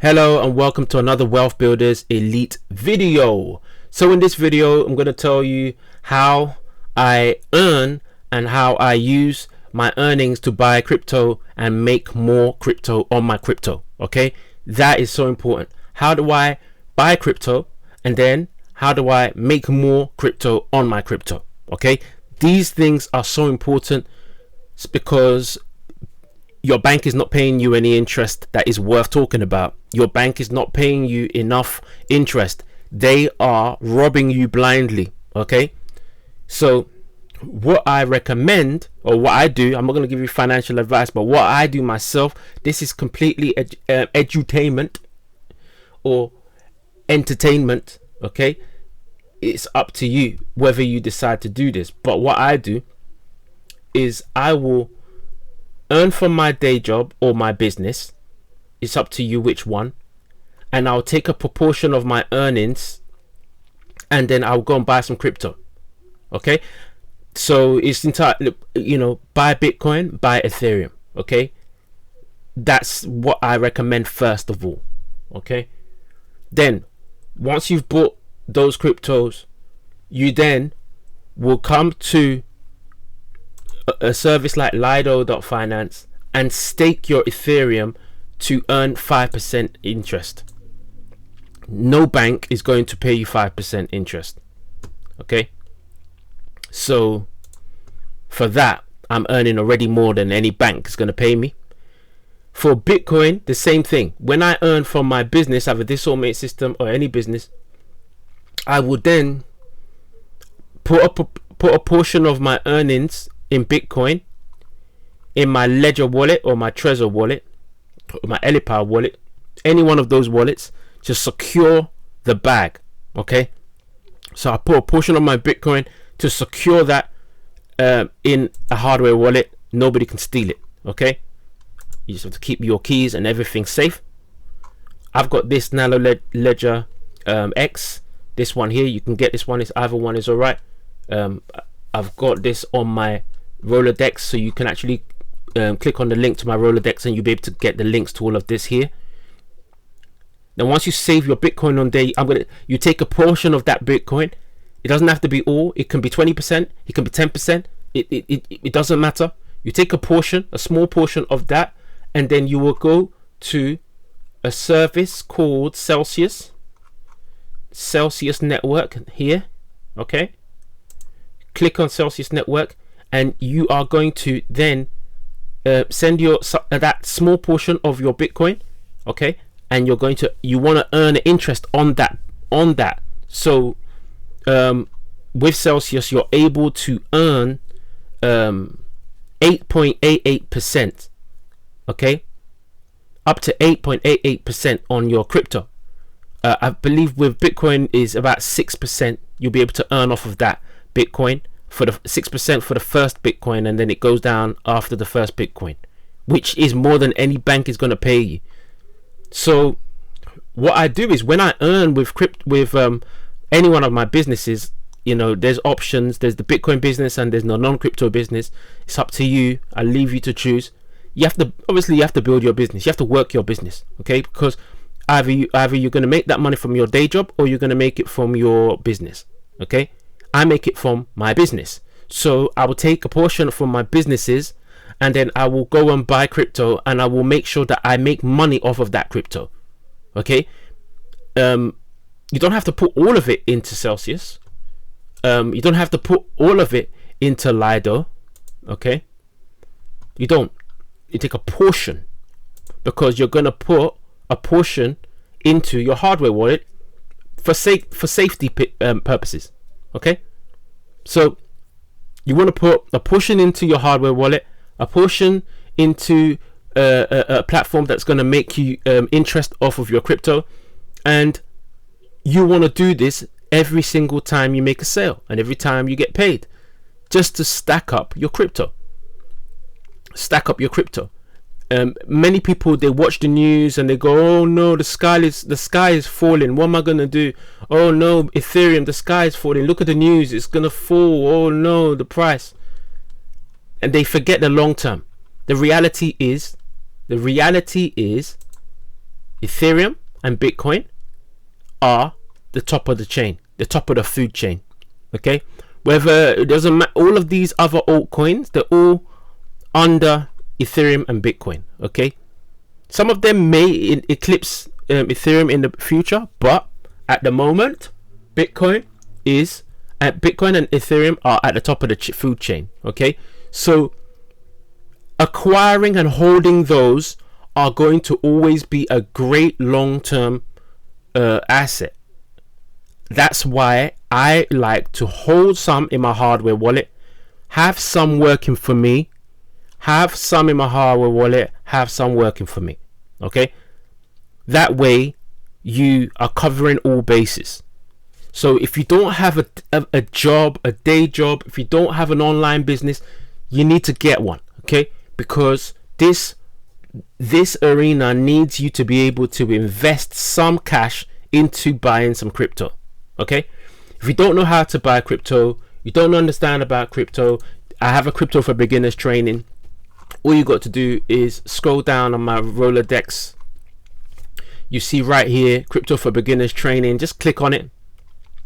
Hello and welcome to another Wealth Builders Elite video. So in this video, I'm going to tell you how I earn and how I use my earnings to buy crypto and make more crypto on my crypto. Okay, that is so important. How do I buy crypto and then how do I make more crypto on my crypto? Okay, these things are so important because your bank is not paying you any interest that is worth talking about. Your bank is not paying you enough interest. They are robbing you blindly. Okay, so what I recommend, or what I do, I'm not going to give you financial advice, but what I do myself, this is completely edutainment or entertainment. Okay, it's up to you whether you decide to do this, but what I do is I will earn from my day job or my business. It's up to you which one, and I'll take a proportion of my earnings and then I'll go and buy some crypto. Okay, so it's entirely, buy Bitcoin, buy Ethereum. Okay, that's what I recommend first of all. Okay, then once you've bought those cryptos, you then will come to a service like Lido.finance and stake your Ethereum to earn 5% interest. No bank is going to pay you 5% interest. Okay, so for that, I'm earning already more than any bank is going to pay me. For Bitcoin, the same thing. When I earn from my business, either this automate system or any business, I will then put a portion of my earnings in Bitcoin in my Ledger wallet or my Trezor wallet or my Elipower wallet, any one of those wallets, to secure the bag. Okay, so I put a portion of my Bitcoin to secure that in a hardware wallet. Nobody can steal it. Okay, you just have to keep your keys and everything safe. I've got this Nano Ledger X, this one here. You can get this one, either one is alright. I've got this on my Rolodex, so you can actually click on the link to my Rolodex and you'll be able to get the links to all of this here. Now once you save your Bitcoin on day, you take a portion of that Bitcoin. It doesn't have to be all. It can be 20%, it can be 10%. It doesn't matter. You take a portion, a small portion of that, and then you will go to a service called Celsius Network here. Okay, click on Celsius Network and you are going to then send that small portion of your Bitcoin. Okay, and you want to earn interest on that. So with Celsius, you're able to earn 8.88%. okay, up to 8.88% on your crypto. I believe with Bitcoin is about 6%. You'll be able to earn off of that Bitcoin for the 6% for the first Bitcoin, and then it goes down after the first Bitcoin, which is more than any bank is going to pay you. So what I do is when I earn with any one of my businesses, there's options. There's the Bitcoin business and there's no non-crypto business. It's up to you. I leave you to choose. You have to build your business. You have to work your business. Okay, because either you're going to make that money from your day job or you're going to make it from your business. Okay, I make it from my business, so I will take a portion from my businesses and then I will go and buy crypto and I will make sure that I make money off of that crypto. Okay, you don't have to put all of it into Celsius. You don't have to put all of it into Lido. Okay, you don't. You take a portion, because you're going to put a portion into your hardware wallet for safety purposes. Okay, so you want to put a portion into your hardware wallet, a portion into a platform that's going to make you interest off of your crypto, and you want to do this every single time you make a sale and every time you get paid, just to stack up your crypto. Many people, they watch the news and they go, oh no, the sky is falling, what am I gonna do? Oh no, Ethereum, the sky is falling, look at the news, it's gonna fall, oh no, the price. And they forget the long term. The reality is Ethereum and Bitcoin are the top of the chain, the top of the food chain. Okay, whether it doesn't matter, all of these other altcoins, they're all under Ethereum and Bitcoin. Okay, some of them may eclipse Ethereum in the future, but at the moment, Bitcoin and Ethereum are at the top of the food chain. Okay, so acquiring and holding those are going to always be a great long-term asset. That's why I like to hold some in my hardware wallet, have some working for me, have some in my hardware wallet, have some working for me. Okay, that way you are covering all bases. So if you don't have a job, a day job, if you don't have an online business, you need to get one. Okay, because this arena needs you to be able to invest some cash into buying some crypto. Okay, if you don't know how to buy crypto, you don't understand about crypto, I have a crypto for beginners training. All you got to do is scroll down on my Rolodex. You see right here, crypto for beginners training. Just click on it,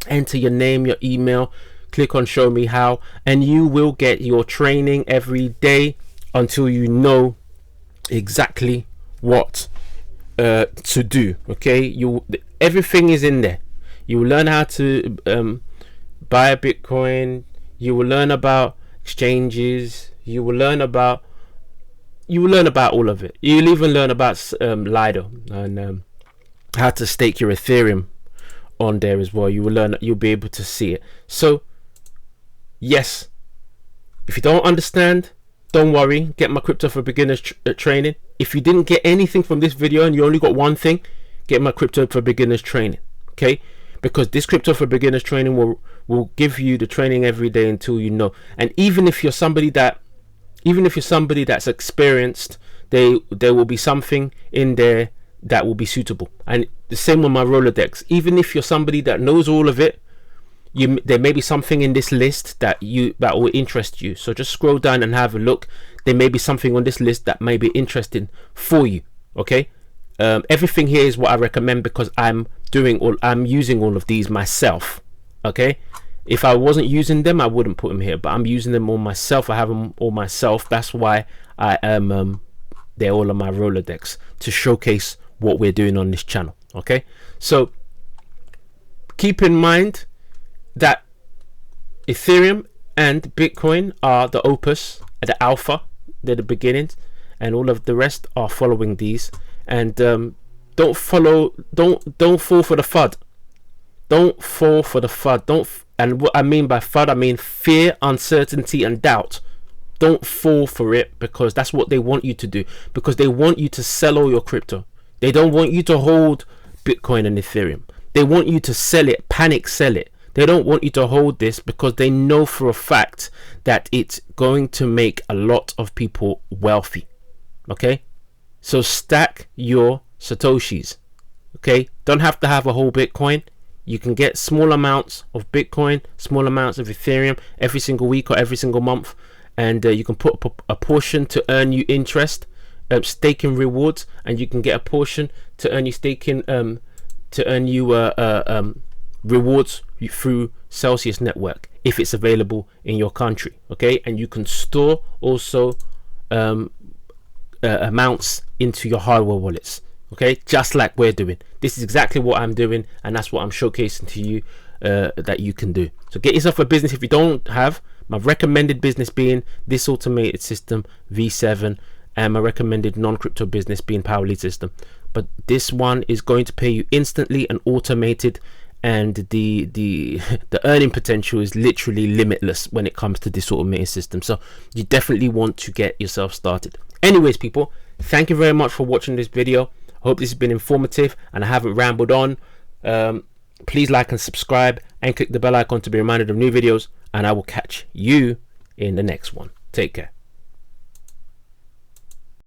enter your name, your email, click on show me how, and you will get your training every day until you know exactly what to do. Okay, everything is in there. You will learn how to buy a Bitcoin. You will learn about exchanges. You will learn about all of it. You'll even learn about Lido and how to stake your Ethereum on there as well. You'll be able to see it. So yes, if you don't understand, don't worry, get my crypto for beginners training. If you didn't get anything from this video and you only got one thing, get my crypto for beginners training. Okay, because this crypto for beginners training will give you the training every day until you know. And even if you're somebody that's experienced, there will be something in there that will be suitable. And the same with my Rolodex. Even if you're somebody that knows all of it, there may be something in this list that will interest you. So just scroll down and have a look. There may be something on this list that may be interesting for you. Okay, everything here is what I recommend because I'm using all of these myself. Okay, if I wasn't using them, I wouldn't put them here, but I'm using them all myself. I have them all myself. That's why I am they're all on my Rolodex to showcase what we're doing on this channel. Okay, so keep in mind that Ethereum and Bitcoin are the opus, the alpha, they're the beginnings, and all of the rest are following these. And don't fall for the FUD. Don't fall for the FUD. And what I mean by FUD, I mean fear, uncertainty, and doubt. Don't fall for it, because that's what they want you to do. Because they want you to sell all your crypto. They don't want you to hold Bitcoin and Ethereum. They want you to sell it, panic sell it. They don't want you to hold this because they know for a fact that it's going to make a lot of people wealthy. Okay, so stack your Satoshis. Okay, don't have to have a whole Bitcoin. You can get small amounts of Bitcoin, small amounts of Ethereum every single week or every single month, and you can put a portion to earn you interest, staking rewards, and you can get a portion to earn you staking, to earn you rewards through Celsius network if it's available in your country. Okay, and you can store also amounts into your hardware wallets. Okay, just like we're doing. This is exactly what I'm doing, and that's what I'm showcasing to you that you can do. So get yourself a business if you don't have. My recommended business being this automated system V7, and my recommended non-crypto business being Power Lead system. But this one is going to pay you instantly and automated, and the earning potential is literally limitless when it comes to this automated system. So you definitely want to get yourself started. Anyways, people, thank you very much for watching this video. I hope this has been informative and I haven't rambled on. Please like and subscribe and click the bell icon to be reminded of new videos, and I will catch you in the next one. Take care.